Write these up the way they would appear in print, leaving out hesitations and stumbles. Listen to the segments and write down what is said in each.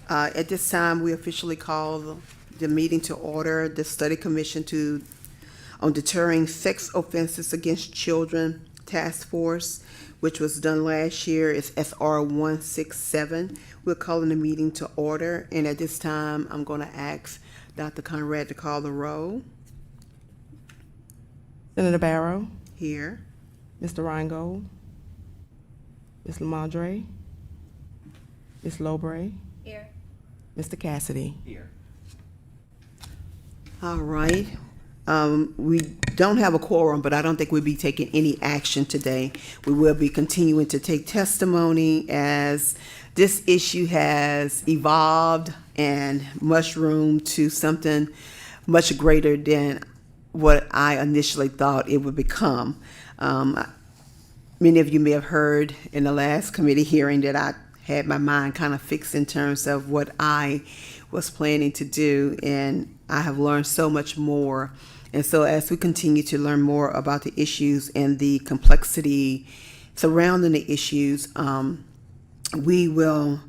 At this time, we officially call the meeting to order, the Study Commission on Deterring Sex Offenses Against Children Task Force, which was done last year, is SR 167. We're calling the meeting to order, and at this time, I'm going to ask Dr. Conrad to call the roll. Senator Barrow, Here. Mr. Reingold, Ms. Lamadre, Ms. Lowbray, Here. Mr. Cassidy. Here. All right. We don't have a quorum, but I don't think we'll be taking any action today. We will be continuing to take testimony as this issue has evolved and mushroomed to something much greater than what I initially thought it would become. Many of you may have heard in the last committee hearing that I had my mind kind of fixed in terms of what I was planning to do, and I have learned so much more. And so as we continue to learn more about the issues and the complexity surrounding the issues, we will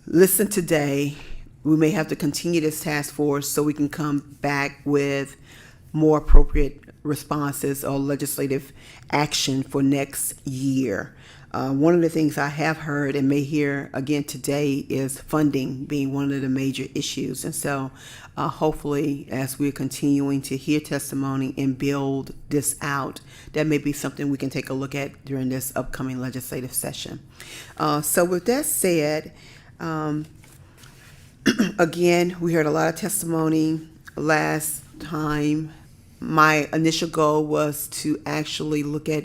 listen today. We may have to continue this task force so we can come back with more appropriate responses or legislative action for next year. One of the things I have heard and may hear again today is funding being one of the major issues. And so hopefully as we're continuing to hear testimony and build this out, that may be something we can take a look at during this upcoming legislative session. So with that said, again, we heard a lot of testimony last time. My initial goal was to actually look at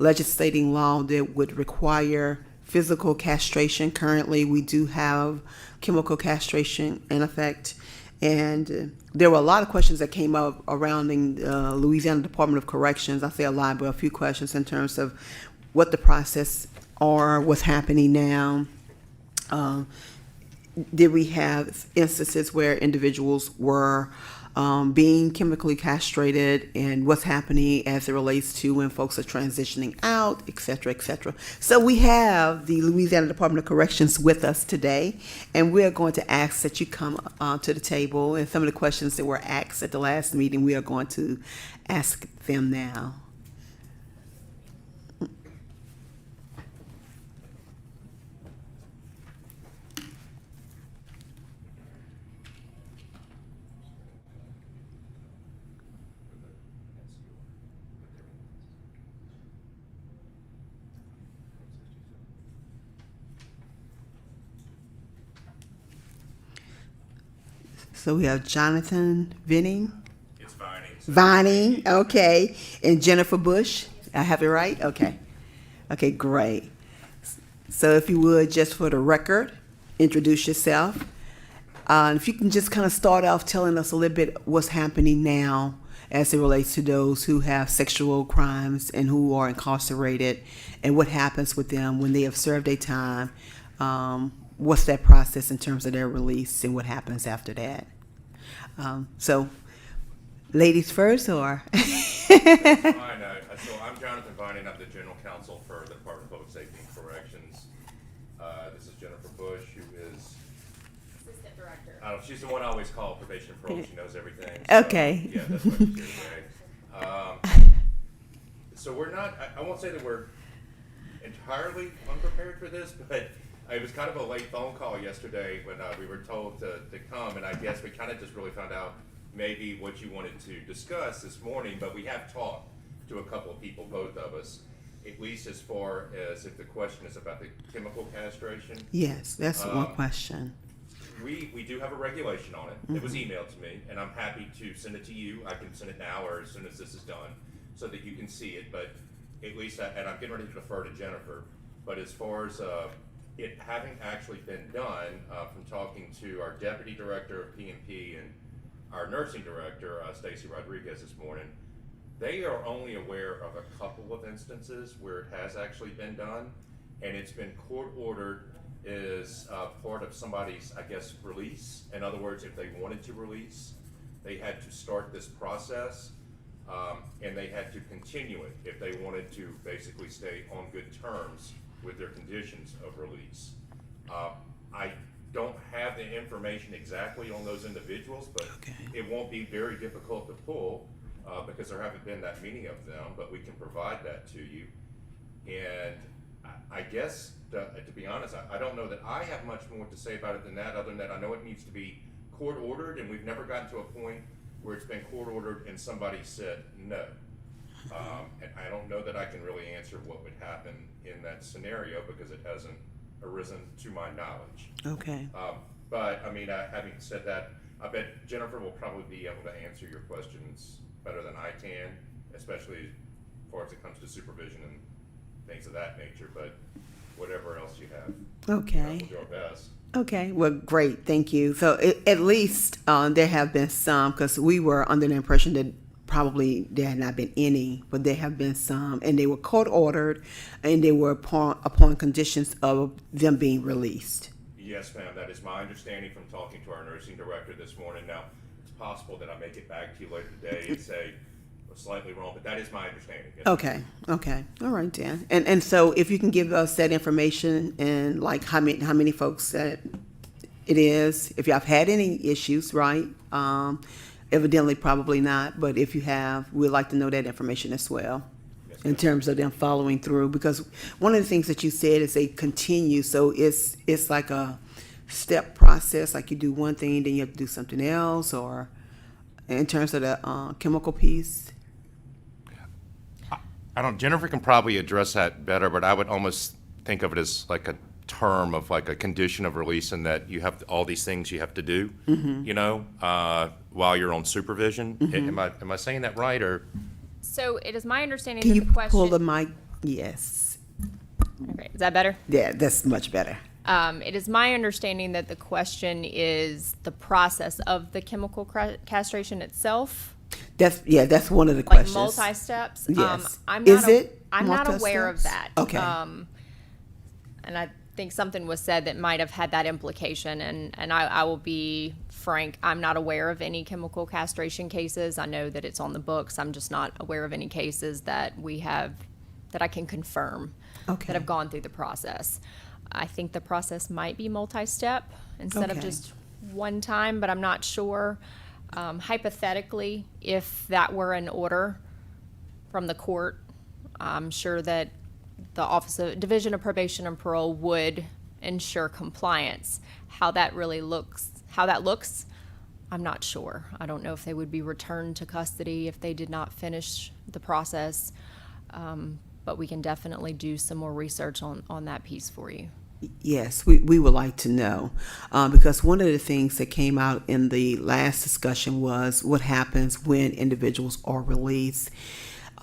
legislating law that would require physical castration. Currently, we do have chemical castration in effect. And there were a lot of questions that came up around the Louisiana Department of Corrections. I say a lot, but a few questions in terms of what the process are, what's happening now. Did we have instances where individuals were being chemically castrated, and what's happening as it relates to when folks are transitioning out, et cetera, et cetera. So we have the Louisiana Department of Corrections with us today, and we're going to ask that you come to the table, and some of the questions that were asked at the last meeting, we are going to ask them now. So we have Jonathan Vinning. It's Vining. Vining, okay. And Jennifer Bush. I have it right? Okay. Okay, great. So if you would, just for the record, introduce yourself. If you can just kind of start off telling us a little bit what's happening now as it relates to those who have sexual crimes and who are incarcerated, and what happens with them when they have served their time. What's that process in terms of their release and what happens after that? So, ladies first, or? That's fine. So I'm Jonathan Vining. I'm the General Counsel for the Department of Public Safety and Corrections. This is Jennifer Bush, who is Assistant Director. she's the one I always call probation and parole. She knows everything. Okay. Yeah, that's what she's here today. So we're not. I won't say that we're entirely unprepared for this, but it was kind of a late phone call yesterday when we were told to come, and I guess we kind of just really found out maybe what you wanted to discuss this morning, but we have talked to a couple of people, both of us, at least as far as if the question is about the chemical castration. Yes, that's one question. We do have a regulation on it. It was emailed to me, and I'm happy to send it to you. I can send it now or as soon as this is done so that you can see it, but at least, and I'm getting ready to defer to Jennifer, but as far as it having actually been done, from talking to our Deputy Director of P&P and our Nursing Director, Stacy Rodriguez, this morning, they are only aware of a couple of instances where it has actually been done, and it's been court ordered as part of somebody's, I guess, release. In other words, if they wanted to release, they had to start this process, and they had to continue it if they wanted to basically stay on good terms with their conditions of release. I don't have the information exactly on those individuals, but Okay. it won't be very difficult to pull, because there haven't been that many of them, but we can provide that to you. And I guess, to be honest, I don't know that I have much more to say about it than that, other than that I know it needs to be court ordered, and we've never gotten to a point where it's been court ordered and somebody said no. And I don't know that I can really answer what would happen in that scenario because it hasn't arisen to my knowledge. Okay. But I mean, having said that, I bet Jennifer will probably be able to answer your questions better than I can, especially as far as it comes to supervision and things of that nature. But whatever else you have, Okay. we'll do our best. Okay, well, great, thank you. So at least there have been some, because we were under the impression that probably there had not been any, but there have been some, and they were court ordered, and they were upon conditions of them being released. Yes, ma'am, that is my understanding from talking to our nursing director this morning. Now, it's possible that I may get back to you later today and say we're slightly wrong, but that is my understanding. Yes, ma'am. Okay, all right, Dan. And so if you can give us that information and like how many folks that it is, if y'all have had any issues, right? Evidently, probably not, but if you have, we'd like to know that information as well. Yes, In ma'am. terms of them following through, because one of the things that you said is they continue, so it's like a step process, like you do one thing, then you have to do something else, or in terms of the chemical piece. I don't, Jennifer can probably address that better, but I would almost think of it as like a term of like a condition of release, and that you have all these things you have to do, you know, while you're on supervision. Am I saying that right, or? So it is my understanding Can that you the question. pull the mic? Yes. Okay, is that better? Yeah, that's much better. It is my understanding that the question is the process of the chemical castration itself, That's one of the like questions. multi-steps. Yes. I'm Is not it I'm not aware of that. multi-steps? Okay. And I think something was said that might have had that implication, and I will be frank, I'm not aware of any chemical castration cases. I know that it's on the books. I'm just not aware of any cases that we have, that I can confirm, Okay. that have gone through the process. I think the process might be multi-step instead of Okay. just one time, but I'm not sure. Hypothetically, if that were an order from the court, I'm sure that the Office of Division of Probation and Parole would ensure compliance. How that looks, I'm not sure. I don't know if they would be returned to custody if they did not finish the process. But we can definitely do some more research on that piece for you. Yes, we would like to know, because one of the things that came out in the last discussion was what happens when individuals are released,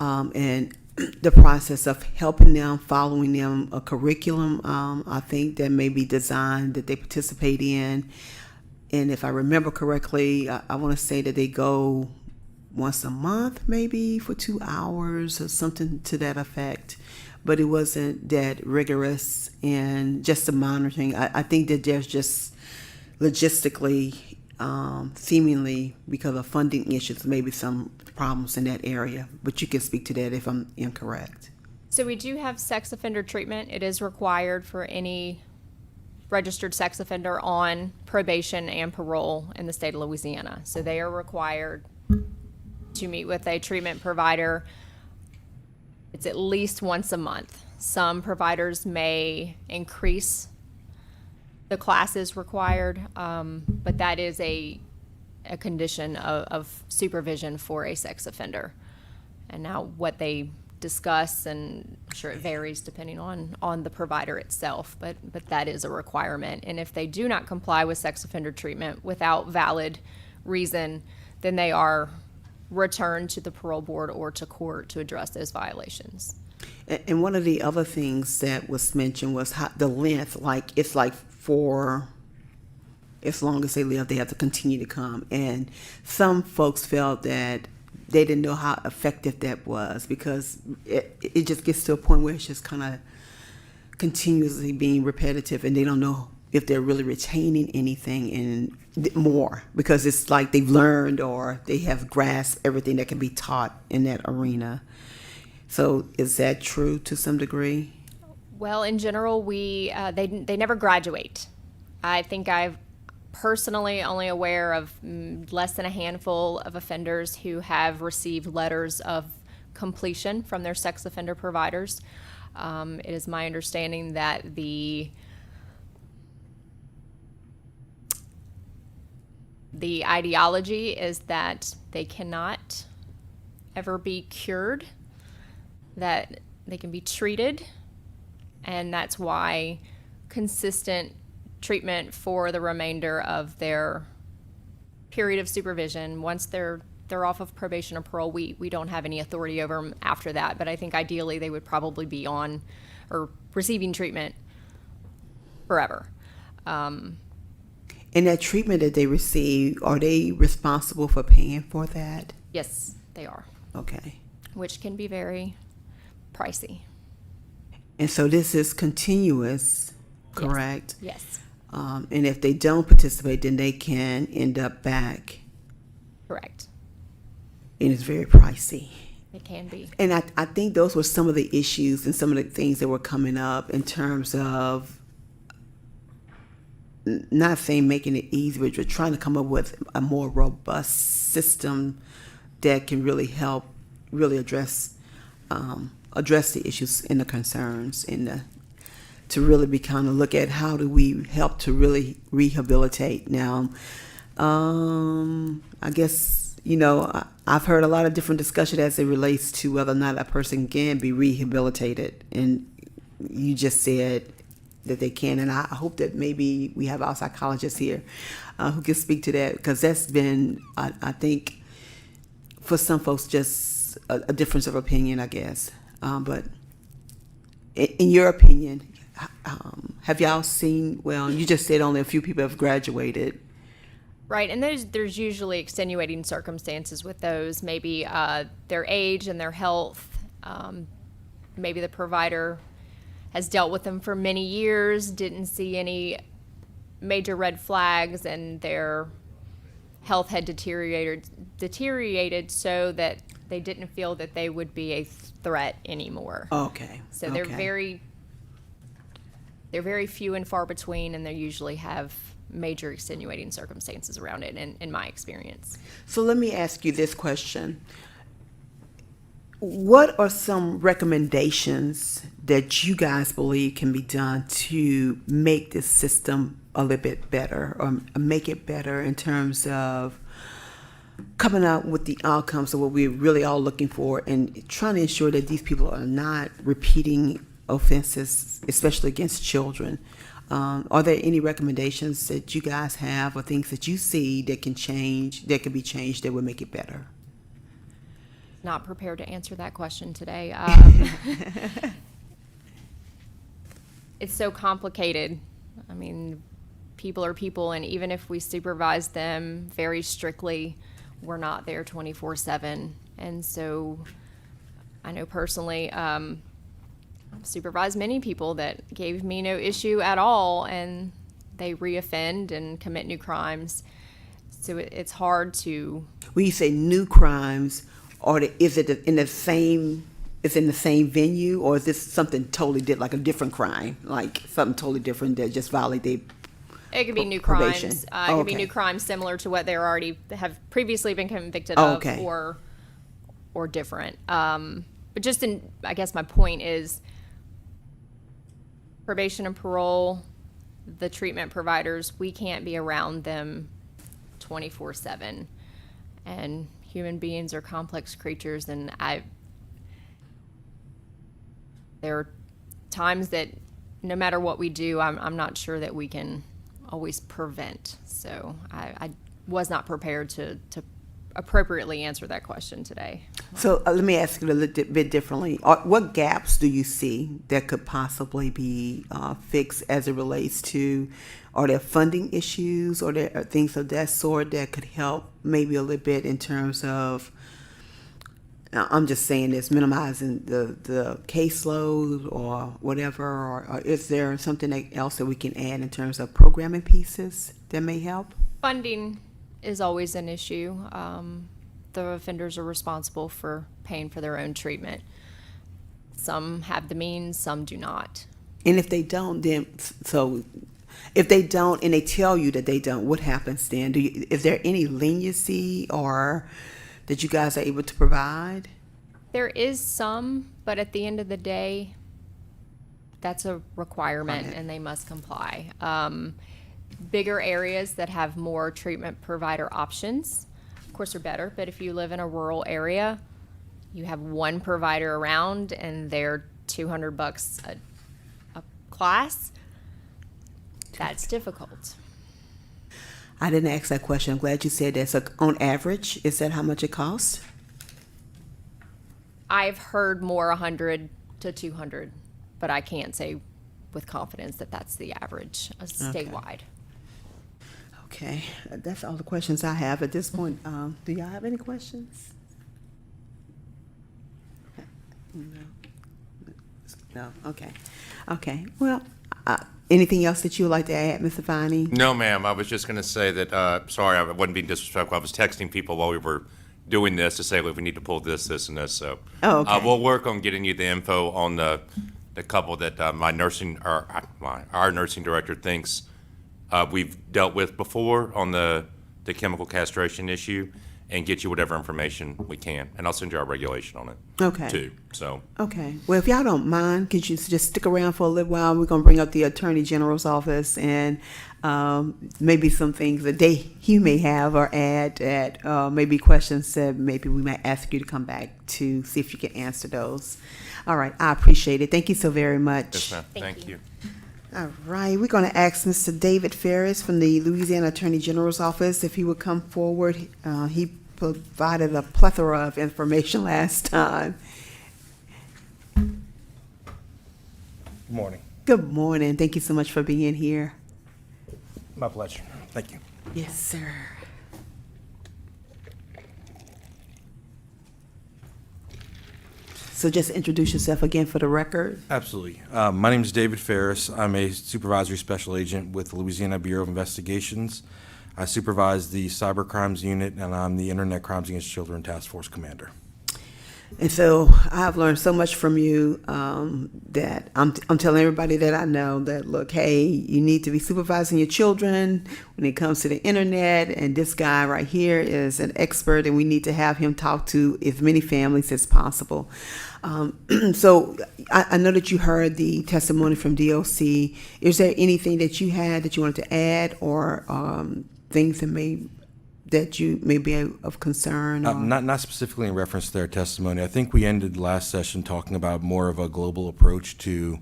and the process of helping them, following them, a curriculum, I think that may be designed that they participate in. And if I remember correctly, I want to say that they go once a month, maybe for 2 hours or something to that effect. But it wasn't that rigorous, and just the monitoring. I think that there's just logistically, seemingly because of funding issues, maybe some problems in that area. But you can speak to that if I'm incorrect. So we do have sex offender treatment. It is required for any registered sex offender on probation and parole in the state of Louisiana. So they are required to meet with a treatment provider. It's at least once a month. Some providers may increase the classes required, but that is a condition of supervision for a sex offender. And now what they discuss, and I'm sure it varies depending on the provider itself, but that is a requirement. And if they do not comply with sex offender treatment without valid reason, then they are returned to the parole board or to court to address those violations. And one of the other things that was mentioned was how the length, like it's like for as long as they live, they have to continue to come. And some folks felt that they didn't know how effective that was, because it just gets to a point where it's just kind of continuously being repetitive, and they don't know if they're really retaining anything and more, because it's like they've learned or they have grasped everything that can be taught in that arena. So is that true to some degree? Well, in general, they never graduate. I think personally only aware of less than a handful of offenders who have received letters of completion from their sex offender providers. It is my understanding that the ideology is that they cannot ever be cured, that they can be treated, and that's why consistent treatment for the remainder of their period of supervision. Once they're off of probation or parole, we don't have any authority over them after that, but I think ideally they would probably be on or receiving treatment forever. And that treatment that they receive, are they responsible for paying for that? Yes, they are, Okay. which can be very pricey. And so this is continuous, correct? Yes, And if they don't participate, then they can end up back, correct. and it's very pricey. It can be. And I think those were some of the issues and some of the things that were coming up in terms of not saying making it easy, but we're trying to come up with a more robust system that can really help really address the issues and the concerns and to really be kind of look at how do we help to really rehabilitate. Now, I guess, I've heard a lot of different discussion as it relates to whether or not a person can be rehabilitated. And you just said that they can. And I hope that maybe we have our psychologists here who can speak to that, because that's been, I think, for some folks, just a difference of opinion, I guess. But in your opinion, have y'all seen, well, you just said only a few people have graduated. Right, and there's usually extenuating circumstances with those, maybe their age and their health. Maybe the provider has dealt with them for many years, didn't see any major red flags, and their health had deteriorated so that they didn't feel that they would be a threat anymore. Okay. So they're very few and far between, and they usually have major extenuating circumstances around it, in my experience. So let me ask you this question. What are some recommendations that you guys believe can be done to make this system a little bit better, or make it better in terms of coming out with the outcomes of what we're really all looking for, and trying to ensure that these people are not repeating offenses, especially against children? Are there any recommendations that you guys have, or things that you see that can be changed that would make it better? Not prepared to answer that question today. It's so complicated. I mean, people are people, and even if we supervise them very strictly, we're not there 24/7. And so I know personally, I've supervised many people that gave me no issue at all, and they reoffend and commit new crimes. So it's hard to... When you say new crimes, is it in the same venue, or is this something totally different, like a different crime, like something totally different that just violated? It could be new probation? crimes. It could be new crimes similar to what they already have previously been convicted of, Okay. or different. But just I guess my point is, probation and parole, the treatment providers, we can't be around them 24/7. And human beings are complex creatures, and there are times that no matter what we do, I'm not sure that we can always prevent. So I was not prepared to appropriately answer that question today. So let me ask you a little bit differently. What gaps do you see that could possibly be fixed as it relates to, are there funding issues, or there are things of that sort that could help maybe a little bit in terms of, I'm just saying this, minimizing the caseload or whatever, or is there something else that we can add in terms of programming pieces that may help? Funding is always an issue. The offenders are responsible for paying for their own treatment. Some have the means, some do not. And if they don't, then, so If they don't, and they tell you that they don't, what happens then? Is there any leniency or that you guys are able to provide? There is some, but at the end of the day, that's a requirement Right. and they must comply. Bigger areas that have more treatment provider options, of course, are better. But if you live in a rural area, you have one provider around and they're $200 a class. That's difficult. I didn't ask that question. I'm glad you said that. So on average, is that how much it costs? I've heard more 100 to 200, but I can't say with confidence that that's the average statewide. Okay, that's all the questions I have at this point. Do y'all have any questions? No. No. Okay. Okay. Well, anything else that you would like to add, Mr. Viney? No, ma'am. I was just going to say that, sorry, I wasn't being disrespectful. I was texting people while we were doing this to say, look, we need to pull this, and this. So Oh, okay. we'll work on getting you the info on the couple that our nursing director thinks we've dealt with before on the chemical castration issue, and get you whatever information we can. And I'll send you our regulation on it, Okay. too. So, Okay. Well, if y'all don't mind, could you just stick around for a little while? We're going to bring up the Attorney General's office and maybe some things that he may have or add that maybe questions that maybe we might ask you to come back to see if you can answer those. All right. I appreciate it. Thank you so very much. yes, ma'am. Thank Thank you. you. All right. We're going to ask Mr. David Ferris from the Louisiana Attorney General's office if he would come forward. He provided a plethora of information last time. Good morning. Good morning. Thank you so much for being here. My pleasure. Thank you. Yes, sir. So just introduce yourself again for the record. Absolutely. My name is David Ferris. I'm a supervisory special agent with the Louisiana Bureau of Investigations. I supervise the Cyber Crimes Unit, and I'm the Internet Crimes Against Children Task Force Commander. And so I've learned so much from you that I'm telling everybody that I know that, look, hey, you need to be supervising your children when it comes to the internet. And this guy right here is an expert, and we need to have him talk to as many families as possible. So I know that you heard the testimony from DOC. Is there anything that you had that you wanted to add, or things that you may be of concern? Or? Not specifically in reference to their testimony. I think we ended last session talking about more of a global approach to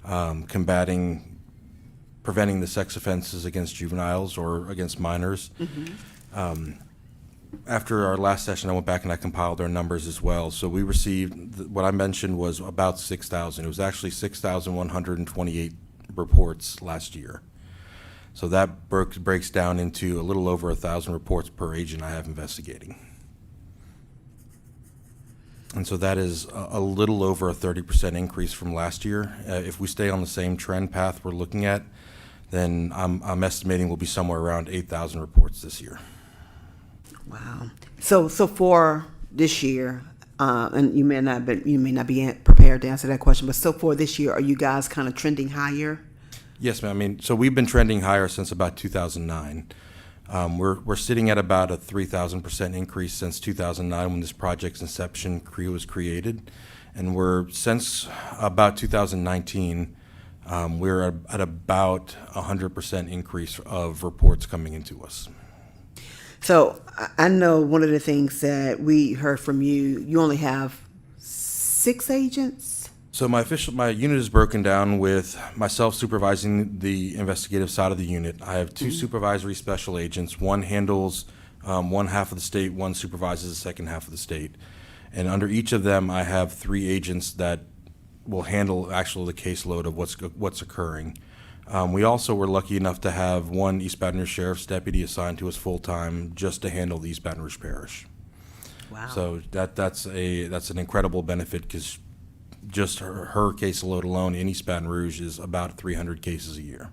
preventing the sex offenses against juveniles or against minors. Mm-hmm. After our last session, I went back and I compiled our numbers as well. So we received, what I mentioned was about 6,000. It was actually 6,128 reports last year. So that breaks down into a little over 1,000 reports per agent I have investigating. And so that is a little over a 30% increase from last year. If we stay on the same trend path we're looking at, then I'm estimating we'll be somewhere around 8,000 reports this year. Wow. So for this year, and you may not be prepared to answer that question, but so for this year, are you guys kind of trending higher? Yes, ma'am. I mean, so we've been trending higher since about 2009. We're sitting at about a 3,000% increase since 2009 when this project's inception was created, and since about 2019, we're at about 100% increase of reports coming into us. So I know one of the things that we heard from you, you only have 6 agents? So my unit is broken down with myself supervising the investigative side of the unit. I have 2 supervisory special agents. One handles one half of the state, one supervises the second half of the state. And under each of them, I have 3 agents that will handle actually the caseload of what's occurring. We also were lucky enough to have 1 East Baton Rouge Sheriff's deputy assigned to us full-time just to handle the East Baton Rouge Parish. Wow. So that's an incredible benefit because just her caseload alone in East Baton Rouge is about 300 cases a year.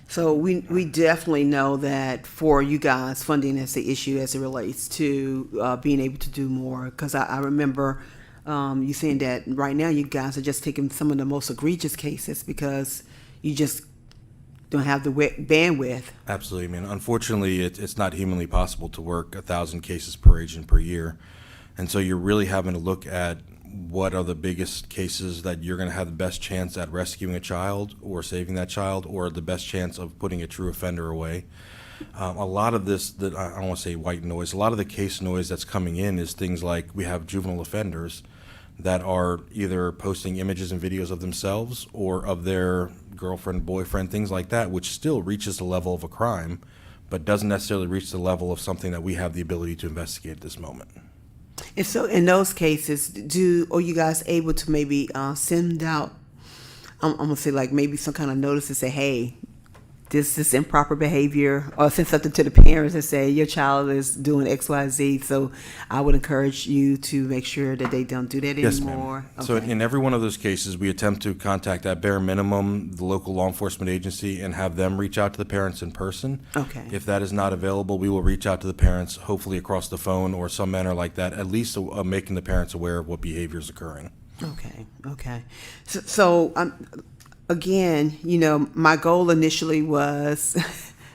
So we definitely know that for you guys, funding is the issue as it relates to being able to do more. Because I remember you saying that right now you guys are just taking some of the most egregious cases because you just don't have the bandwidth. Absolutely. I mean, unfortunately, it's not humanly possible to work 1,000 cases per agent per year. And so you're really having to look at what are the biggest cases that you're going to have the best chance at rescuing a child or saving that child, or the best chance of putting a true offender away. A lot of this, that I don't want to say white noise, a lot of the case noise that's coming in is things like we have juvenile offenders that are either posting images and videos of themselves or of their girlfriend, boyfriend, things like that, which still reaches the level of a crime, but doesn't necessarily reach the level of something that we have the ability to investigate at this moment. And so in those cases, are you guys able to maybe send out, I'm gonna say like maybe some kind of notice to say, hey, this is improper behavior, or send something to the parents and say your child is doing X, Y, Z. So I would encourage you to make sure that they don't do that Yes, anymore. ma'am. So in every one of those cases, we attempt to contact at bare minimum the local law enforcement agency and have them reach out to the parents in person. Okay. If that is not available, we will reach out to the parents, hopefully across the phone or some manner like that, at least making the parents aware of what behavior is occurring. Okay. So again, my goal initially was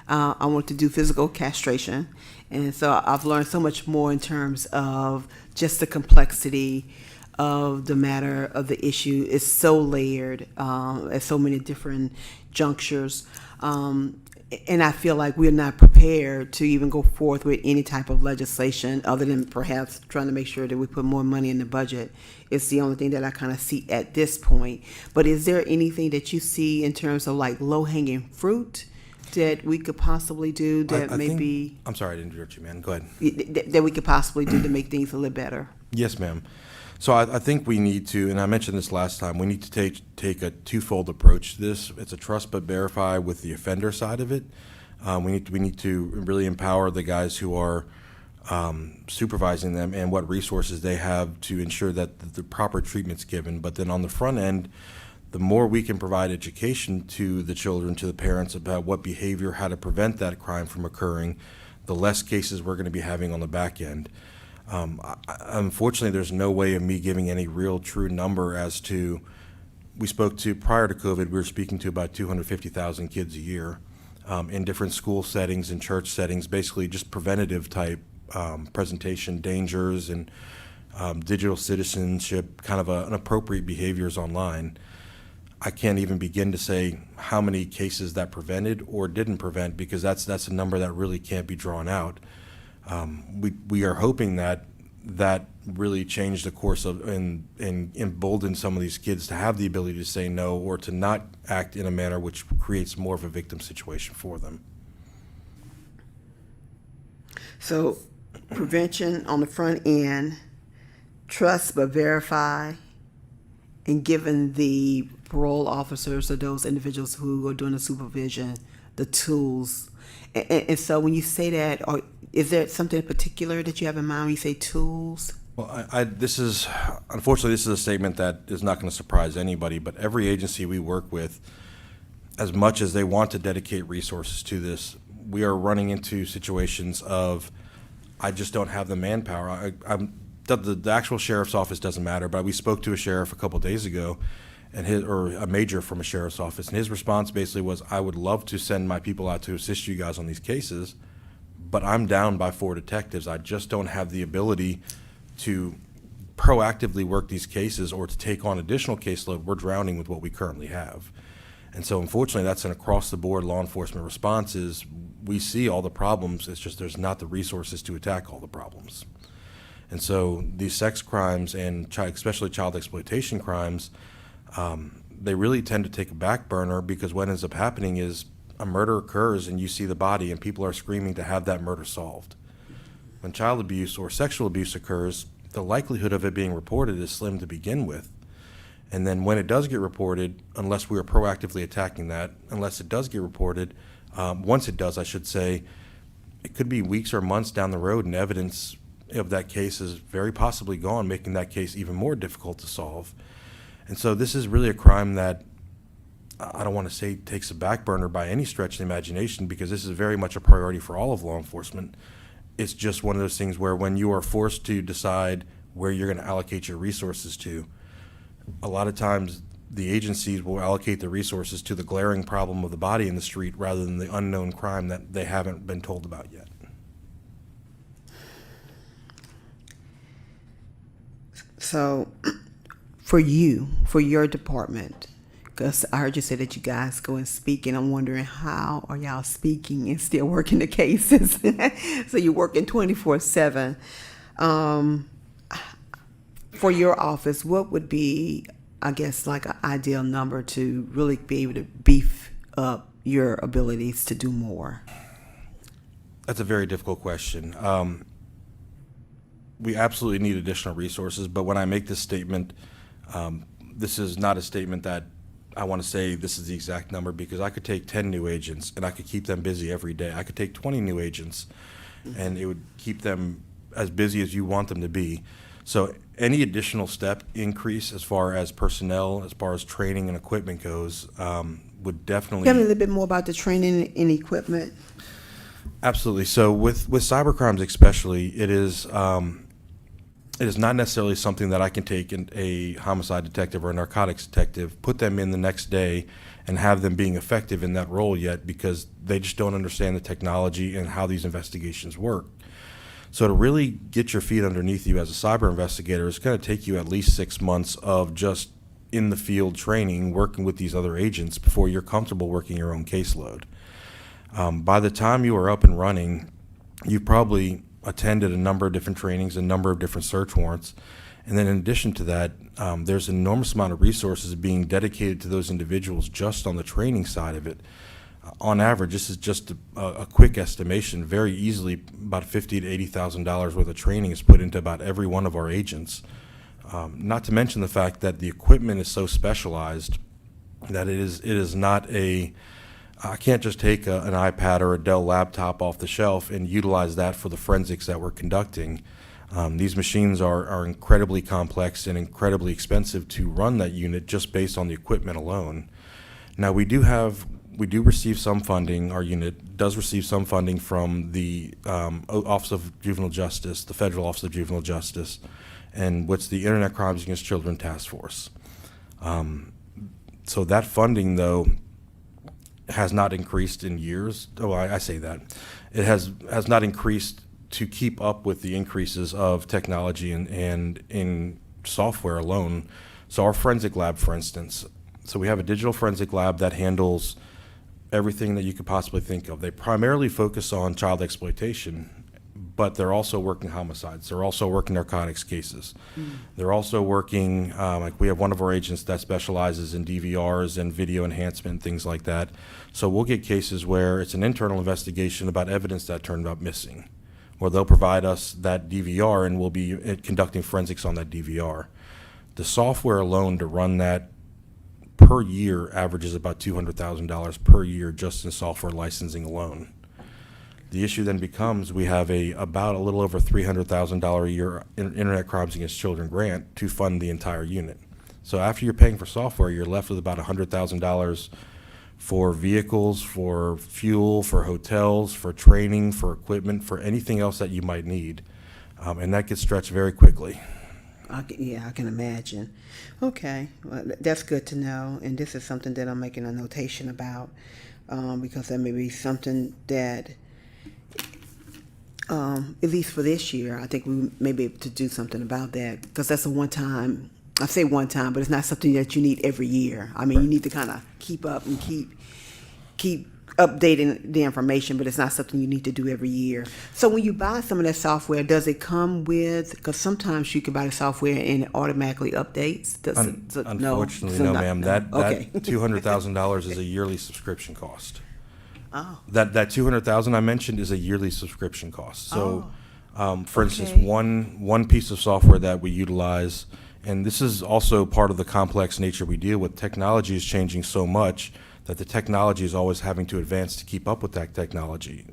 I wanted to do physical castration. And so I've learned so much more in terms of just the complexity of the matter of the issue. It's so layered at so many different junctures. And I feel like we're not prepared to even go forth with any type of legislation other than perhaps trying to make sure that we put more money in the budget. It's the only thing that I kind of see at this point. But is there anything that you see in terms of like low-hanging fruit that we could possibly do that I'm sorry to interrupt you, man. Go ahead. that we could possibly do to make things a little better? Yes, ma'am. So I think we need to, and I mentioned this last time, we need to take a twofold approach to this. It's a trust but verify with the offender side of it. We need to really empower the guys who are supervising them and what resources they have to ensure that the proper treatment's given. But then on the front end, the more we can provide education to the children, to the parents about what behavior, how to prevent that crime from occurring, the less cases we're going to be having on the back end. Unfortunately, there's no way of me giving any real true number as to, we spoke to, prior to COVID, we were speaking to about 250,000 kids a year in different school settings and church settings, basically just preventative type presentation, dangers and digital citizenship, kind of an appropriate behaviors online. I can't even begin to say how many cases that prevented or didn't prevent, because that's a number that really can't be drawn out. We are hoping that really changed the course of and emboldened some of these kids to have the ability to say no or to not act in a manner which creates more of a victim situation for them. So prevention on the front end, trust but verify, and giving the parole officers or those individuals who are doing the supervision the tools. And so when you say that, or is there something in particular that you have in mind when you say tools? Well, unfortunately, this is a statement that is not going to surprise anybody, but every agency we work with, as much as they want to dedicate resources to this, we are running into situations of, I just don't have the manpower. The actual sheriff's office doesn't matter, but we spoke to a sheriff a couple days ago, or a major from a sheriff's office, and his response basically was, I would love to send my people out to assist you guys on these cases, but I'm down by 4 detectives. I just don't have the ability to proactively work these cases or to take on additional caseload. We're drowning with what we currently have. And so unfortunately, that's an across-the-board law enforcement response is we see all the problems, it's just there's not the resources to attack all the problems. And so these sex crimes and especially child exploitation crimes, they really tend to take a back burner, because what ends up happening is a murder occurs and you see the body and people are screaming to have that murder solved. When child abuse or sexual abuse occurs, the likelihood of it being reported is slim to begin with. And then when it does get reported, unless we are proactively attacking that, unless it does get reported, once it does, I should say, it could be weeks or months down the road and evidence of that case is very possibly gone, making that case even more difficult to solve. And so this is really a crime that I don't want to say takes a back burner by any stretch of the imagination, because this is very much a priority for all of law enforcement. It's just one of those things where when you are forced to decide where you're going to allocate your resources to, a lot of times the agencies will allocate the resources to the glaring problem of the body in the street rather than the unknown crime that they haven't been told about yet. So, for you, for your department, because I heard you say that you guys go and speak, and I'm wondering how are y'all speaking and still working the cases? So you're working 24/7. For your office, what would be, I guess, like an ideal number to really be able to beef up your abilities to do more? That's a very difficult question. We absolutely need additional resources, but when I make this statement, this is not a statement that I want to say this is the exact number, because I could take 10 new agents and I could keep them busy every day. I could take 20 new agents and it would keep them as busy as you want them to be. So any additional step increase as far as personnel, as far as training and equipment goes, would definitely... Tell me a little bit more about the training and equipment. Absolutely. So with cybercrimes especially, it is not necessarily something that I can take a homicide detective or a narcotics detective, put them in the next day, and have them being effective in that role yet, because they just don't understand the technology and how these investigations work. So to really get your feet underneath you as a cyber investigator, it's going to take you at least 6 months of just in the field training, working with these other agents before you're comfortable working your own caseload. By the time you are up and running, you've probably attended a number of different trainings, a number of different search warrants. And then in addition to that, there's an enormous amount of resources being dedicated to those individuals just on the training side of it. On average, this is just a quick estimation, very easily about $50,000 to $80,000 worth of training is put into about every one of our agents. Not to mention the fact that the equipment is so specialized that it is not I can't just take an iPad or a Dell laptop off the shelf and utilize that for the forensics that we're conducting. These machines are incredibly complex and incredibly expensive to run that unit just based on the equipment alone. Now, we do receive some funding. Our unit does receive some funding from the Office of Juvenile Justice, the Federal Office of Juvenile Justice, and what's the Internet Crimes Against Children Task Force. So that funding, though, has not increased in years. Oh, I say that. It has not increased to keep up with the increases of technology and in software alone. So our forensic lab, for instance, so we have a digital forensic lab that handles everything that you could possibly think of. They primarily focus on child exploitation, but they're also working homicides. They're also working narcotics cases. They're also working, like we have one of our agents that specializes in DVRs and video enhancement, things like that. So we'll get cases where it's an internal investigation about evidence that turned up missing, where they'll provide us that DVR and we'll be conducting forensics on that DVR. The software alone to run that per year averages about $200,000 per year just in software licensing alone. The issue then becomes we have about a little over $300,000 a year Internet Crimes Against Children grant to fund the entire unit. So after you're paying for software, you're left with about $100,000 for vehicles, for fuel, for hotels, for training, for equipment, for anything else that you might need. And that gets stretched very quickly. I can imagine. Okay, well, that's good to know, and this is something that I'm making a notation about, because that may be something that, at least for this year, I think we may be able to do something about that, because that's a one-time, I say one-time, but it's not something that you need every year. I mean, you need to kind of keep up and keep updating the information, but it's not something you need to do every year. So when you buy some of that software, does it come with, because sometimes you can buy the software and it automatically updates? Unfortunately, no, ma'am. That $200,000 is a yearly subscription cost. Oh. That $200,000 I mentioned is a yearly subscription cost. So, for instance, Okay. one piece of software that we utilize, and this is also part of the complex nature we deal with. Technology is changing so much that the technology is always having to advance to keep up with that technology.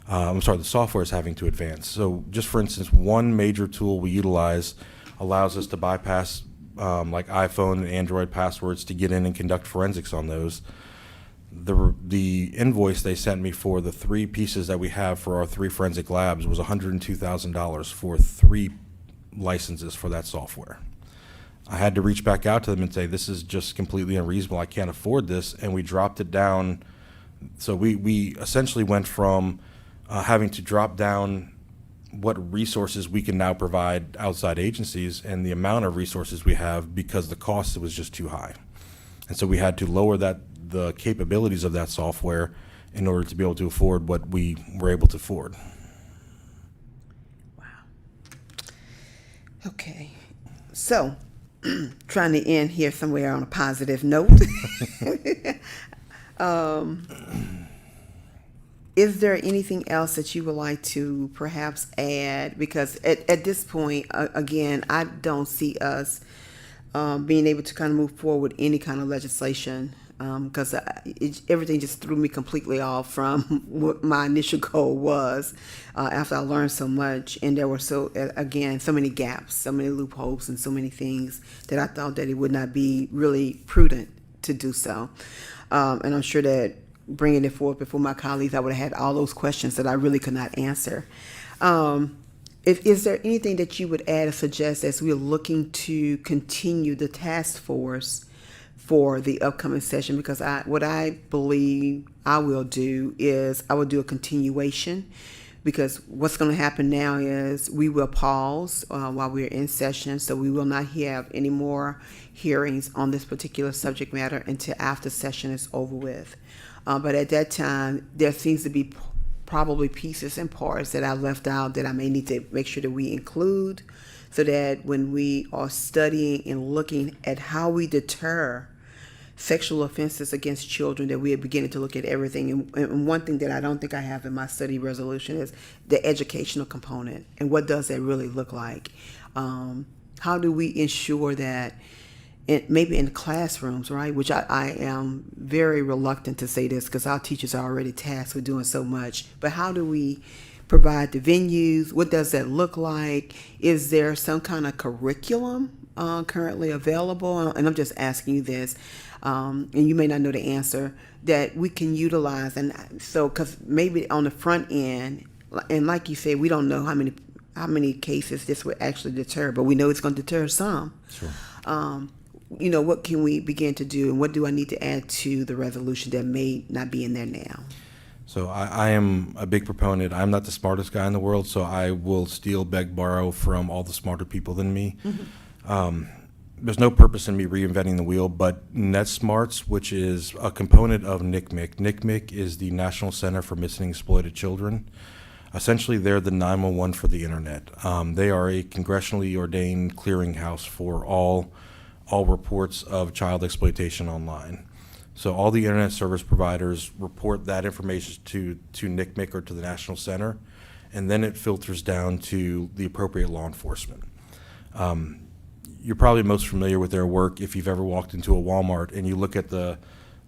The software is having to advance. So just for instance, one major tool we utilize allows us to bypass like iPhone and Android passwords to get in and conduct forensics on those. The invoice they sent me for the 3 pieces that we have for our 3 forensic labs was $102,000 for 3 licenses for that software. I had to reach back out to them and say, this is just completely unreasonable. I can't afford this. And we dropped it down. So we essentially went from having to drop down what resources we can now provide outside agencies and the amount of resources we have because the cost was just too high. And so we had to lower the capabilities of that software in order to be able to afford what we were able to afford. Okay, so trying to end here somewhere on a positive note. Is there anything else that you would like to perhaps add? Because at this point, again, I don't see us being able to kind of move forward with any kind of legislation because everything just threw me completely off from what my initial goal was after I learned so much. And there were so many gaps, so many loopholes, and so many things that I thought that it would not be really prudent to do so. And I'm sure that bringing it forward before my colleagues, I would have had all those questions that I really could not answer. Is there anything that you would add or suggest as we're looking to continue the task force for the upcoming session? Because what I believe I will do is I will do a continuation, because what's going to happen now is we will pause while we're in session, so we will not have any more hearings on this particular subject matter until after session is over with. But at that time, there seems to be probably pieces and parts that I left out that I may need to make sure that we include, so that when we are studying and looking at how we deter sexual offenses against children, that we are beginning to look at everything. And one thing that I don't think I have in my study resolution is the educational component. And what does that really look like? How do we ensure that maybe in classrooms, right? Which I am very reluctant to say this because our teachers are already tasked with doing so much. But how do we provide the venues? What does that look like? Is there some kind of curriculum currently available? And I'm just asking you this, and you may not know the answer, that we can utilize. And so, because maybe on the front end, and like you said, we don't know how many cases this would actually deter, but we know it's going to deter some. Sure. What can we begin to do, and what do I need to add to the resolution that may not be in there now? So I am a big proponent. I'm not the smartest guy in the world, so I will steal, beg, borrow from all the smarter people than me. Mm-hmm. There's no purpose in me reinventing the wheel, but NetSmarts, which is a component of NCMEC. NCMEC is the National Center for Missing and Exploited Children. Essentially, they're the 911 for the internet. They are a congressionally ordained clearinghouse for all reports of child exploitation online. So all the internet service providers report that information to NCMEC or to the National Center, and then it filters down to the appropriate law enforcement. You're probably most familiar with their work if you've ever walked into a Walmart and you look at the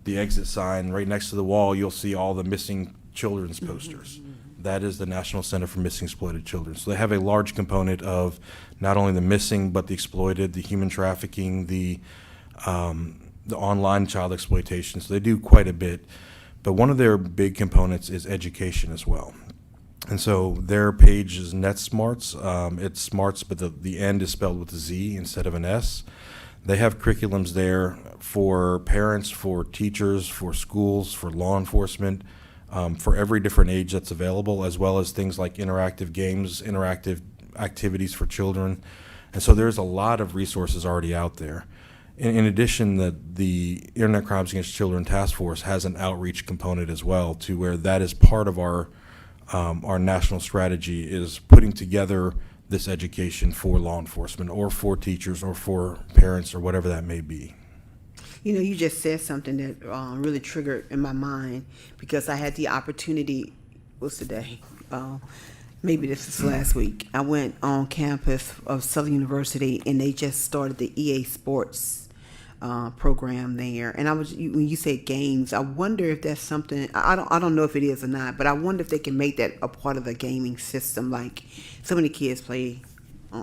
exit sign right next to the wall, you'll see all the missing children's posters. Mm-hmm. That is the National Center for Missing and Exploited Children. So they have a large component of not only the missing, but the exploited, the human trafficking, the online child exploitation. So they do quite a bit. But one of their big components is education as well. And so their page is NetSmarts. It's smarts, but the end is spelled with a Z instead of an S. They have curriculums there for parents, for teachers, for schools, for law enforcement, for every different age that's available, as well as things like interactive games, interactive activities for children. And so there's a lot of resources already out there. In addition, the Internet Crimes Against Children Task Force has an outreach component as well, to where that is part of our national strategy, is putting together this education for law enforcement or for teachers or for parents or whatever that may be. You just said something that really triggered in my mind, because I had the opportunity, what's today? Maybe this was last week. I went on campus of Southern University, and they just started the EA Sports program there. And when you say games, I wonder if that's something, I don't know if it is or not, but I wonder if they can make that a part of the gaming system. Like, so many kids play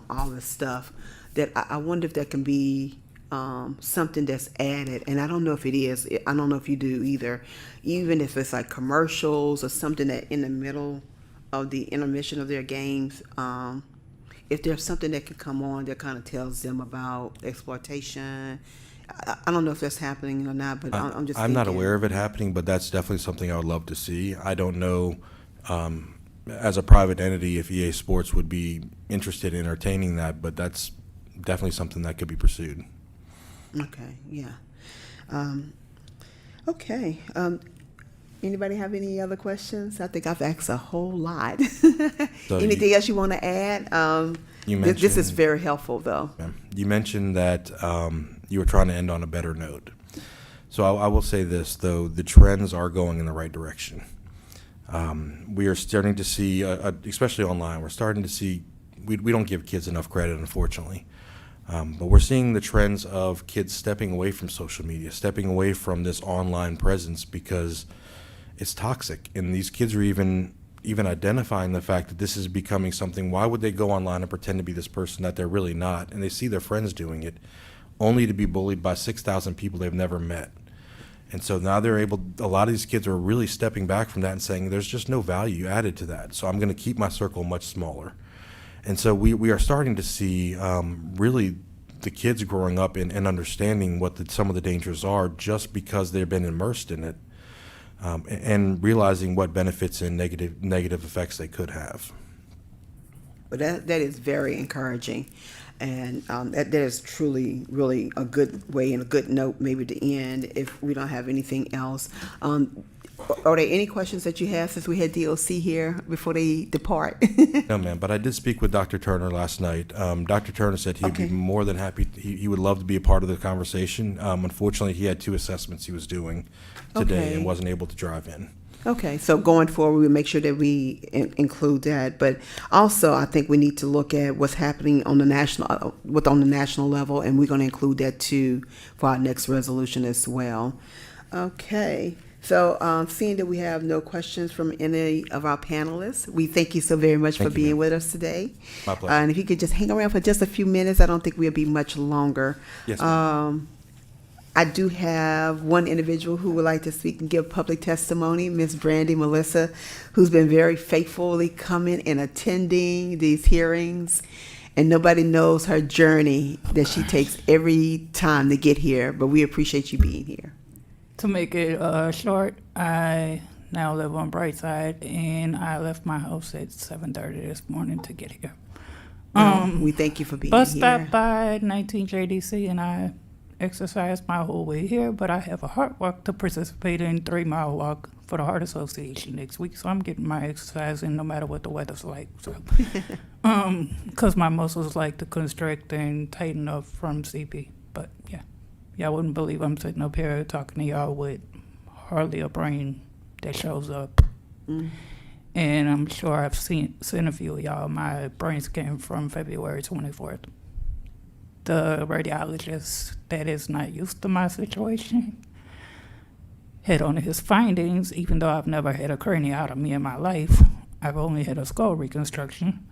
all this stuff that I wonder if that can be something that's added. And I don't know if it is. I don't know if you do either. Even if it's like commercials or something that in the middle of the intermission of their games, if there's something that could come on that kind of tells them about exploitation. I don't know if that's happening or not, but I'm just I'm not thinking. aware of it happening, but that's definitely something I would love to see. I don't know, as a private entity, if EA Sports would be interested in entertaining that, but that's definitely something that could be pursued. Okay, yeah. Okay. Anybody have any other questions? I think I've asked a whole lot. Anything else you want to add? This is mentioned- very helpful, though. You mentioned that you were trying to end on a better note. So I will say this, though, the trends are going in the right direction. We are starting to see, especially online, we're starting to see, we don't give kids enough credit, unfortunately. But we're seeing the trends of kids stepping away from social media, stepping away from this online presence because it's toxic. And these kids are even identifying the fact that this is becoming something. Why would they go online and pretend to be this person that they're really not? And they see their friends doing it, only to be bullied by 6,000 people they've never met. And so now a lot of these kids are really stepping back from that and saying, there's just no value added to that. So I'm going to keep my circle much smaller. And so we are starting to see really the kids growing up and understanding what some of the dangers are just because they've been immersed in it, and realizing what benefits and negative effects they could have. But that is very encouraging. And that is truly, really a good way and a good note maybe to end if we don't have anything else. Are there any questions that you have since we had DOC here before they depart? No, ma'am, but I did speak with Dr. Turner last night. Dr. Turner said he'd be Okay. more than happy. He would love to be a part of the conversation. Unfortunately, he had 2 assessments he was doing today Okay. and wasn't able to drive in. Okay, so going forward, we'll make sure that we include that. But also, I think we need to look at what's happening on the national level, and we're going to include that too for our next resolution as well. Okay, so seeing that we have no questions from any of our panelists, we thank you so very much for Thank you, being ma'am. with us today. My pleasure. And if you could just hang around for just a few minutes, I don't think we'll be much longer. Yes, ma'am. I do have one individual who would like to speak and give public testimony, Ms. Brandy Melissa, who's been very faithfully coming and attending these hearings. And nobody knows her journey that she takes every time to get here, but we appreciate you being here. To make it short, I now live on Brightside, and I left my house at 7:30 this morning to get here. We thank you for being Bus here. stopped by 19 JDC, and I exercised my whole way here, but I have a heart walk to participate in, 3-mile walk for the Heart Association next week, so I'm getting my exercise in no matter what the weather's like. So, because my muscles like to constrict and tighten up from CP. But yeah, y'all wouldn't believe I'm sitting up here talking to y'all with hardly a brain that shows up. And I'm sure I've seen a few of y'all. My brain scan from February 24th. The radiologist that is not used to my situation had on his findings, even though I've never had a craniotomy in my life, I've only had a skull reconstruction,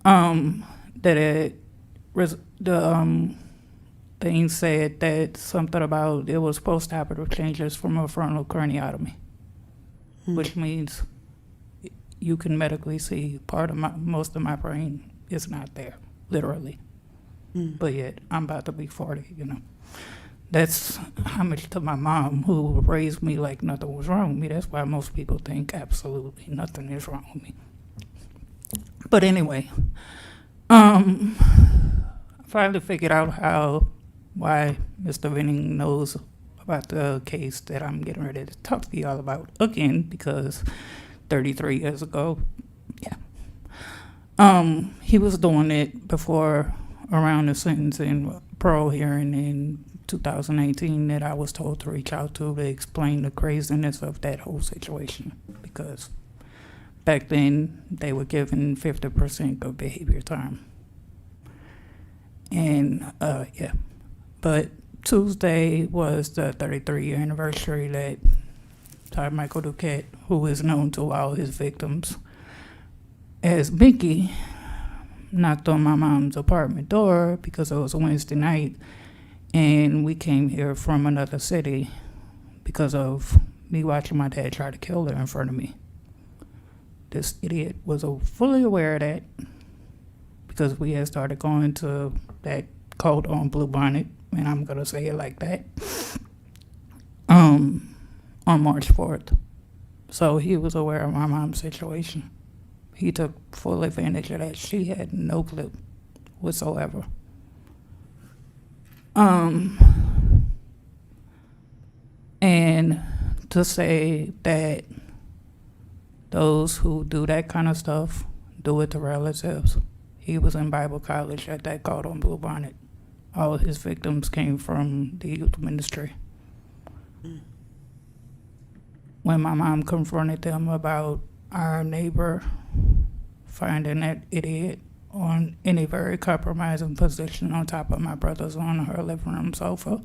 that the thing said that something about it was postoperative changes from a frontal craniotomy, which means you can medically see most of my brain is not there, literally. But yet, I'm about to be 40, you know. That's homage to my mom, who raised me like nothing was wrong with me. That's why most people think absolutely nothing is wrong with me. But anyway, I finally figured out why Mr. Venning knows about the case that I'm getting ready to talk to y'all about again, because 33 years ago, he was doing it before around the sentencing parole hearing in 2018 that I was told to reach out to explain the craziness of that whole situation, because back then they were given 50% of behavior time. And but Tuesday was the 33-year anniversary that Todd Michael Duquette, who is known to all his victims as Mickey, knocked on my mom's apartment door because it was a Wednesday night, and we came here from another city because of me watching my dad try to kill her in front of me. This idiot was fully aware of that because we had started going to that cult on Blue Bonnet, and I'm gonna say it like that, on March 4th. So he was aware of my mom's situation. He took full advantage of that. She had no clue whatsoever. And to say that those who do that kind of stuff do it to relatives. He was in Bible college at that called on Blue Bonnet. All his victims came from the youth ministry. When my mom confronted them about our neighbor finding that idiot in a very compromising position on top of my brother's on her living room sofa,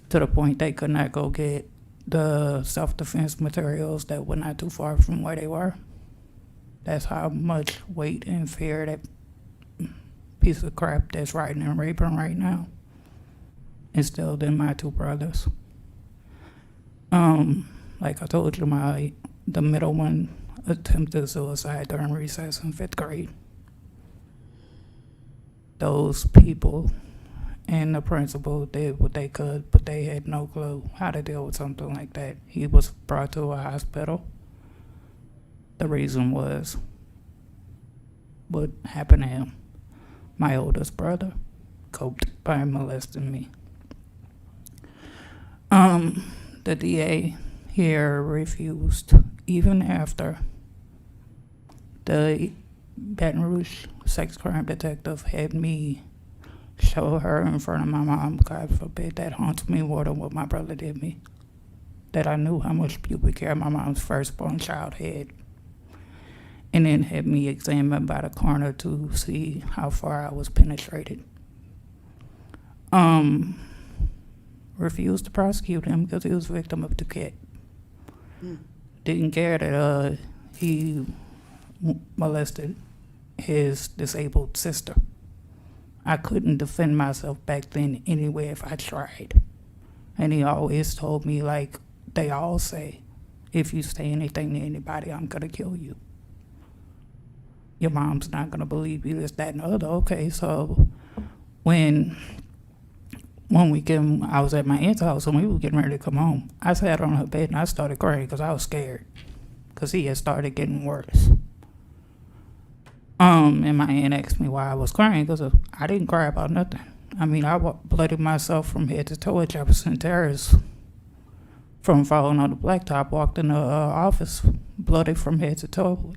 to the point they could not go get the self-defense materials that were not too far from where they were. That's how much weight and fear that piece of crap that's riding in Rayburn right now instilled in my two brothers. Like I told you, the middle one attempted suicide during recess in 5th grade. Those people and the principal did what they could, but they had no clue how to deal with something like that. He was brought to a hospital. The reason was what happened to him. My oldest brother coped by molesting me. The DA here refused, even after the Baton Rouge sex crime detective had me show her in front of my mom. God forbid, that haunts me more than what my brother did me. That I knew how much pubic hair my mom's firstborn child had. And then had me examined by the coroner to see how far I was penetrated. Refused to prosecute him because he was a victim of Duquette. Didn't care that he molested his disabled sister. I couldn't defend myself back then anyway if I tried. And he always told me, like they all say, if you say anything to anybody, I'm gonna kill you. Your mom's not gonna believe you, this, that, and the other. Okay, so when one weekend I was at my aunt's house and we were getting ready to come home, I sat on her bed and I started crying because I was scared, because he had started getting worse. And my aunt asked me why I was crying, because I didn't cry about nothing. I mean, I bloodied myself from head to toe at Jefferson Terrace from falling on the blacktop. Walked in the office bloody from head to toe.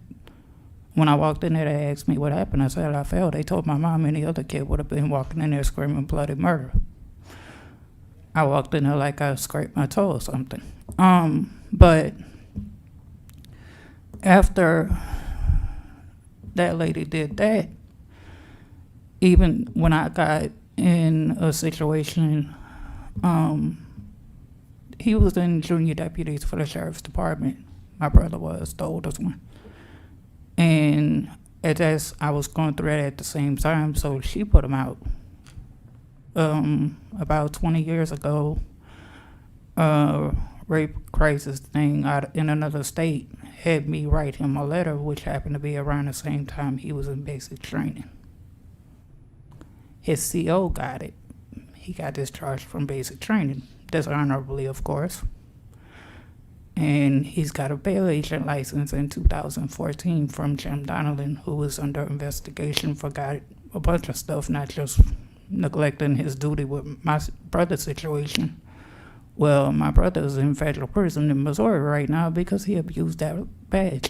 When I walked in there, they asked me what happened. I said I fell. They told my mom any other kid would have been walking in there screaming bloody murder. I walked in there like I scraped my toe or something. But after that lady did that, even when I got in a situation, he was in junior deputies for the sheriff's department. My brother was the oldest one. And I was going through it at the same time, so she put him out. About 20 years ago, rape crisis thing out in another state had me write him a letter, which happened to be around the same time he was in basic training. His CO got it. He got discharged from basic training, dishonorably, of course. And he's got a bail agent license in 2014 from Jim Donnellan, who was under investigation for got a bunch of stuff, not just neglecting his duty with my brother's situation. Well, my brother's in federal prison in Missouri right now because he abused that badge.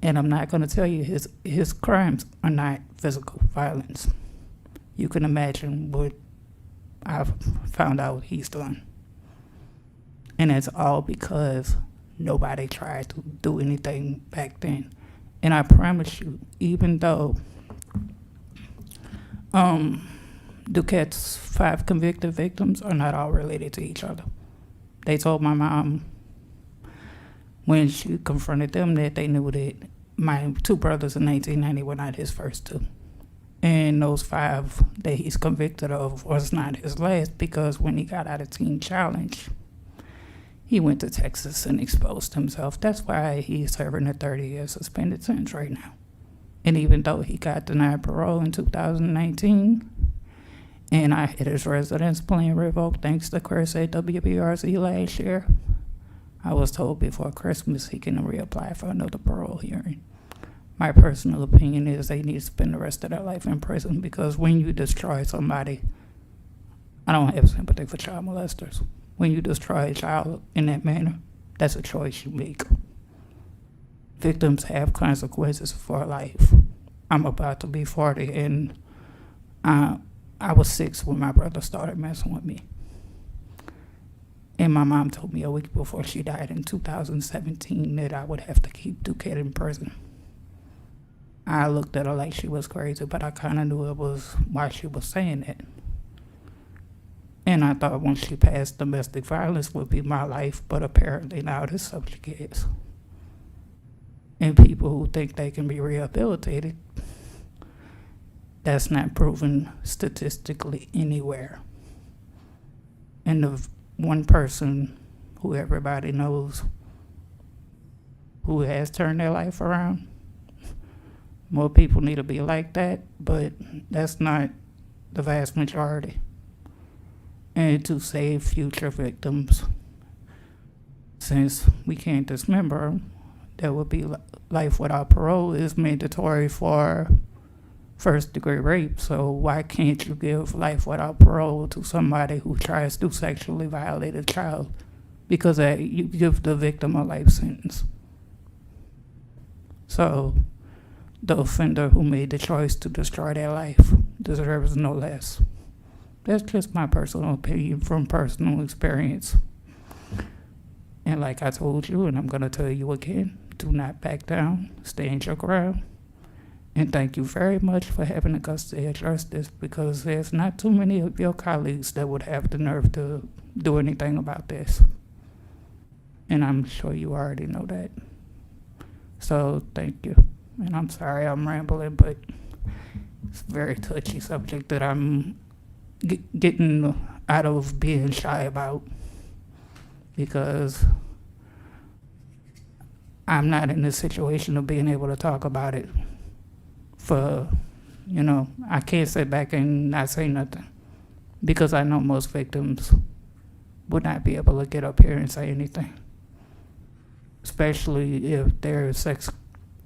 And I'm not going to tell you his crimes are not physical violence. You can imagine what I've found out he's done. And it's all because nobody tried to do anything back then. And I promise you, even though Duquette's 5 convicted victims are not all related to each other. They told my mom when she confronted them that they knew that my 2 brothers in 1990 were not his first 2. And those 5 that he's convicted of was not his last, because when he got out of Teen Challenge, he went to Texas and exposed himself. That's why he's serving a 30-year suspended sentence right now. And even though he got denied parole in 2019, and I had his residence plan revoked thanks to Chris at WBRC last year, I was told before Christmas he can reapply for another parole hearing. My personal opinion is they need to spend the rest of their life in prison, because when you destroy somebody, I don't have sympathy for child molesters. When you destroy a child in that manner, that's a choice you make. Victims have consequences for life. I'm about to be 40, and I was 6 when my brother started messing with me. And my mom told me a week before she died in 2017 that I would have to keep Duquette in prison. I looked at her like she was crazy, but I kind of knew it was why she was saying that. And I thought once she passed, domestic violence would be my life, but apparently now this subject is. And people who think they can be rehabilitated, that's not proven statistically anywhere. And the one person who everybody knows who has turned their life around, more people need to be like that, but that's not the vast majority. And to save future victims, since we can't dismember them, there would be life without parole is mandatory for first-degree rape. So why can't you give life without parole to somebody who tries to sexually violate a child? Because you give the victim a life sentence. So the offender who made the choice to destroy their life deserves no less. That's just my personal opinion from personal experience. And like I told you, and I'm going to tell you again, do not back down, stand your ground. And thank you very much for having the guts to address this, because there's not too many of your colleagues that would have the nerve to do anything about this. And I'm sure you already know that. So thank you. And I'm sorry I'm rambling, but it's a very touchy subject that I'm getting out of being shy about, because I'm not in the situation of being able to talk about it for, I can't sit back and not say nothing, because I know most victims would not be able to get up here and say anything, especially if there's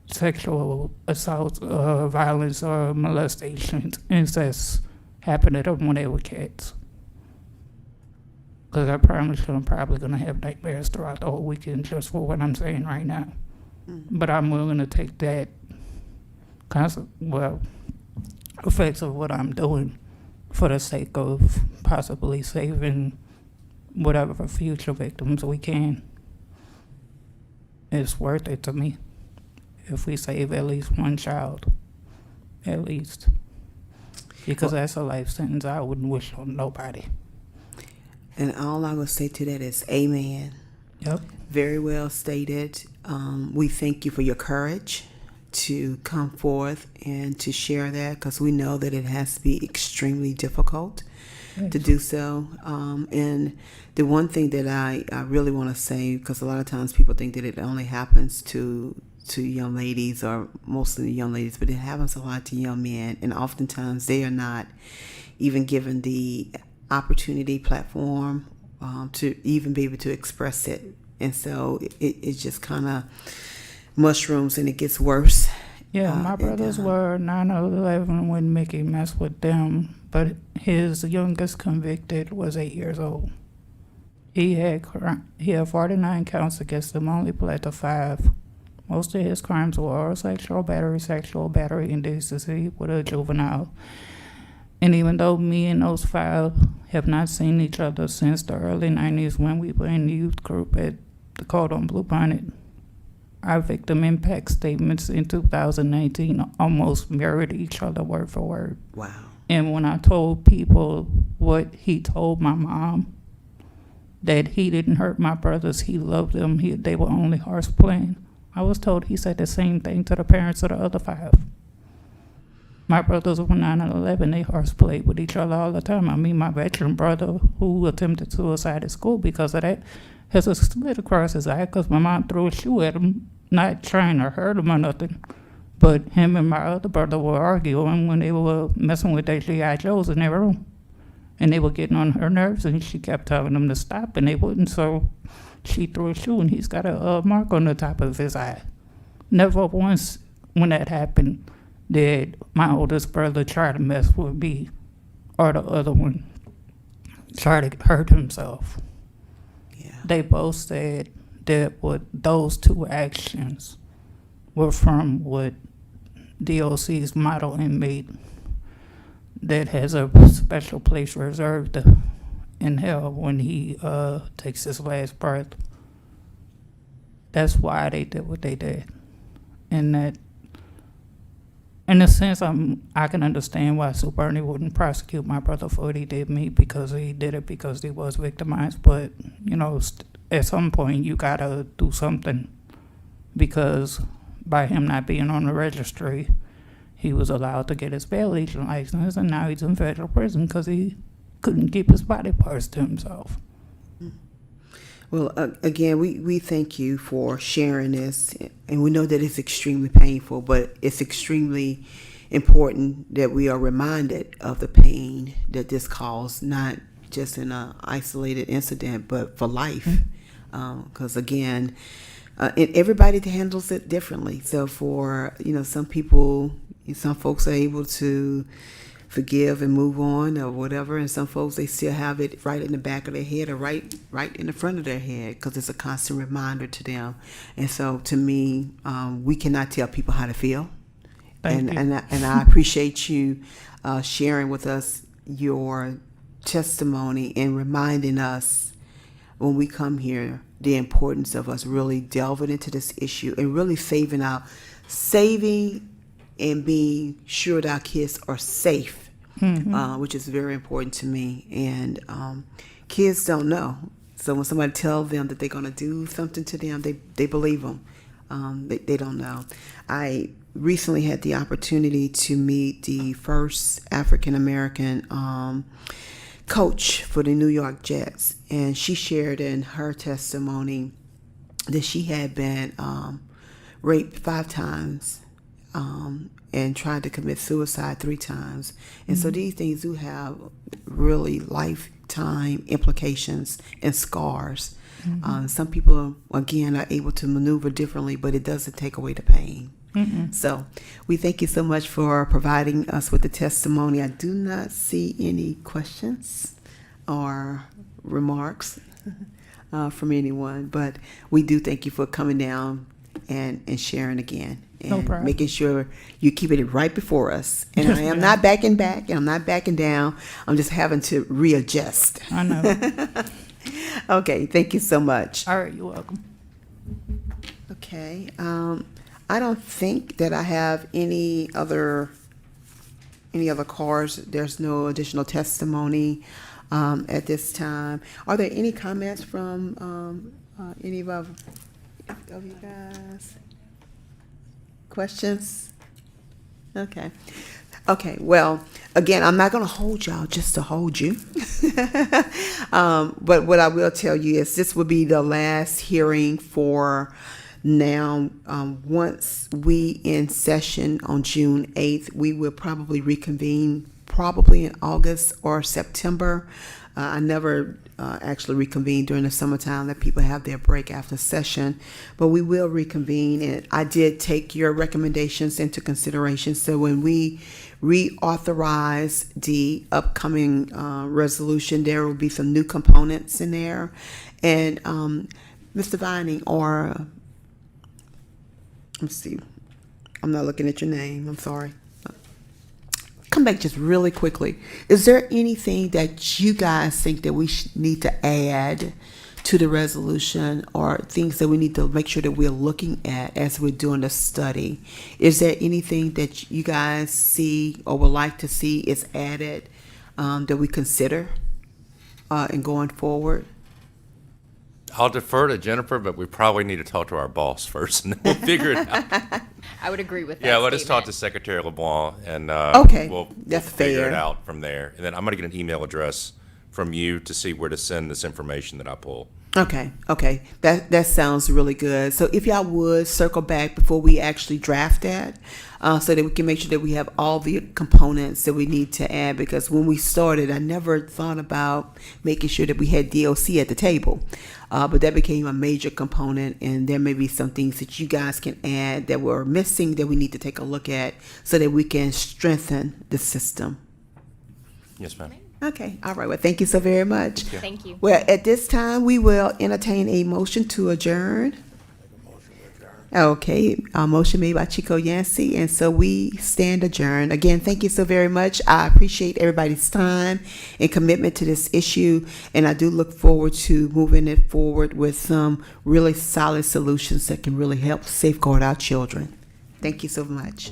sexual assault, violence, or molestations, incest happened to them when they were kids. Because I promise you, I'm probably going to have nightmares throughout the whole weekend just for what I'm saying right now. But I'm willing to take that effects of what I'm doing for the sake of possibly saving whatever future victims we can. It's worth it to me if we save at least one child, at least. Because that's a life sentence I wouldn't wish on nobody. And all I will say to that is amen. Yep. Very well stated. We thank you for your courage to come forth and to share that, because we know that it has to be extremely difficult to do so. And the one thing that I really want to say, because a lot of times people think that it only happens to young ladies, or mostly young ladies, but it happens a lot to young men, and oftentimes they are not even given the opportunity, platform to even be able to express it. And so it just kind of mushrooms and it gets worse. Yeah, my brothers were 9 or 11 when Mickey messed with them, but his youngest convicted was 8 years old. He had 49 counts against him, only pled to 5. Most of his crimes were oral sexual battery, indecency with a juvenile. And even though me and those 5 have not seen each other since the early 90s when we were in the youth group at the Cordon Blue Bonnet, our victim impact statements in 2019 almost mirrored each other word for word. Wow. And when I told people what he told my mom, that he didn't hurt my brothers, he loved them, they were only horse playing, I was told he said the same thing to the parents of the other 5. My brothers were 9 and 11. They horseplayed with each other all the time. I mean, my veteran brother, who attempted suicide at school because of that, has a slit across his eye because my mom threw a shoe at him, not trying to hurt him or nothing, But him and my other brother were arguing when they were messing with their G.I. Joes in their room. And they were getting on her nerves, and she kept telling them to stop, and they wouldn't. So she threw a shoe, and he's got a mark on the top of his eye. Never once, when that happened, did my oldest brother try to mess with me or the other one try to hurt himself. Yeah. They both said that what those two actions were from what DOC's model inmate that has a special place reserved in hell when he takes his last breath. That's why they did what they did. And that, in a sense, I can understand why Super Ernie wouldn't prosecute my brother for what he did me, because he did it because he was victimized. But, you know, at some point you gotta do something, because by him not being on the registry, he was allowed to get his bail agent license, and now he's in federal prison because he couldn't keep his body parts to himself. Well, again, we thank you for sharing this, and we know that it's extremely painful, but it's extremely important that we are reminded of the pain that this caused, not just in an isolated incident, but for life. Because again, everybody handles it differently. So for, some people, some folks are able to forgive and move on or whatever, and some folks, they still have it right in the back of their head or right in the front of their head, because it's a constant reminder to them. And so to me, we cannot tell people how to feel. Thank you. And I appreciate you sharing with us your testimony and reminding us when we come here the importance of us really delving into this issue and really saving and being sure that our kids are safe, which is very important to me. And kids don't know. So when somebody tells them that they're going to do something to them, they believe them. They don't know. I recently had the opportunity to meet the first African-American coach for the New York Jets. And she shared in her testimony that she had been raped 5 times. And tried to commit suicide 3 times. And so these things do have really lifetime implications and scars. Some people, again, are able to maneuver differently, but it doesn't take away the pain. So we thank you so much for providing us with the testimony. I do not see any questions or remarks from anyone, but we do thank you for coming down and sharing again. No And problem. making sure you keeping it right before us. And I am not backing back, and I'm not backing down. I'm just having to readjust. I know. Okay, thank you so much. All right, you're welcome. Okay, I don't think that I have any other cards. There's no additional testimony at this time. Are there any comments from any of you guys? Questions? Okay. Well, again, I'm not going to hold y'all just to hold you. But what I will tell you is this will be the last hearing for now. Once we in session on June 8th, we will probably reconvene probably in August or September. I never actually reconvene during the summertime, that people have their break after session, but we will reconvene. And I did take your recommendations into consideration. So when we reauthorize the upcoming resolution, there will be some new components in there. And Mr. Vining, or let's see, I'm not looking at your name, I'm sorry. Come back just really quickly. Is there anything that you guys think that we need to add to the resolution, or things that we need to make sure that we're looking at as we're doing the study? Is there anything that you guys see or would like to see is added that we consider in going forward? I'll defer to Jennifer, but we probably need to talk to our boss first, and then we'll figure it out. I would agree with that Yeah, let us talk to statement. Secretary LeBlanc, and Okay, we'll that's figure fair. it out from there. And then I'm going to get an email address from you to see where to send this information that I pull. Okay, okay. That sounds really good. So if y'all would circle back before we actually draft that, so that we can make sure that we have all the components that we need to add, because when we started, I never thought about making sure that we had DOC at the table. But that became a major component, and there may be some things that you guys can add that were missing that we need to take a look at so that we can strengthen the system. Yes, ma'am. Okay, all right. Well, thank you so very much. Thank you. Well, at this time, we will entertain a motion to adjourn. Okay, a motion made by Chico Yancey, and so we stand adjourned. Again, thank you so very much. I appreciate everybody's time and commitment to this issue, and I do look forward to moving it forward with some really solid solutions that can really help safeguard our children. Thank you so much.